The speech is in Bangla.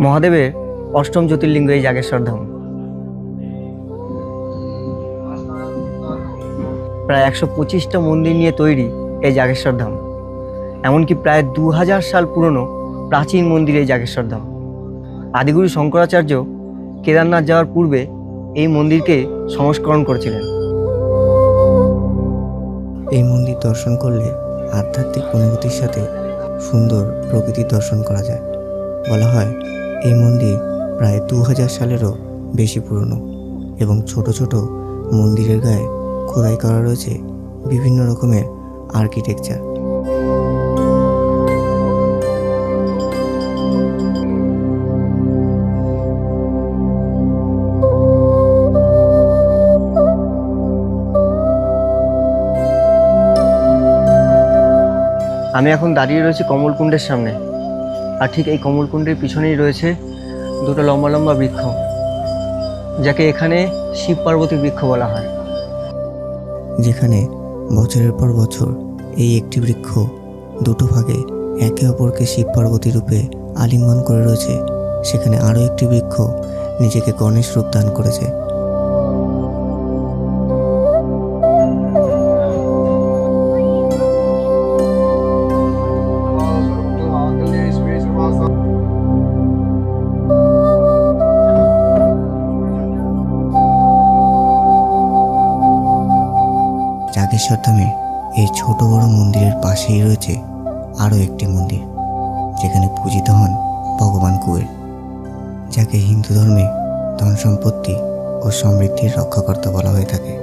মহাদেবের অষ্টম জ্যোতির্লিঙ্গ এই জাগেশ্বর ধাম। প্রায় 125টা মন্দির নিয়ে তৈরি এই জাগেশ্বর ধাম। এমনকি প্রায় 2000 সাল পুরনো প্রাচীন মন্দির এই জাগেশ্বর ধাম। আদিগুরু শঙ্করাচার্য কেদারনাথ যাওয়ার পূর্বে এই মন্দিরকে সংস্করণ করেছিলেন। এই মন্দির দর্শন করলে আধ্যাত্মিক অনুভূতির সাথে সুন্দর প্রকৃতির দর্শন করা যায়। বলা হয় এই মন্দির প্রায় 2000 সালেরও বেশি পুরনো এবং ছোট ছোট মন্দিরের গায়ে খোদাই করা রয়েছে বিভিন্ন রকমের আর্কিটেকচার। আমি এখন দাঁড়িয়ে রয়েছি কমলকুণ্ডের সামনে, আর ঠিক এই কমলকুণ্ডের পিছনেই রয়েছে দুটো লম্বা লম্বা বৃক্ষ, যাকে এখানে শিব পার্বতী বৃক্ষ বলা হয়। যেখানে বছরের পর বছর এই একটি বৃক্ষ দুটো ভাগে একে অপরকে শিব পার্বতী রূপে আলিঙ্গন করে রয়েছে, সেখানে আরও একটি বৃক্ষ নিজেকে গণেশ রূপ দান করেছে। জাগেশ্বর ধামে এই ছোট বড় মন্দিরের পাশেই রয়েছে আরও একটি মন্দির, যেখানে পূজিত হন ভগবান কুবের, যাকে হিন্দু ধর্মে ধন সম্পত্তি ও সমৃদ্ধির রক্ষাকর্তা বলা হয়ে থাকে।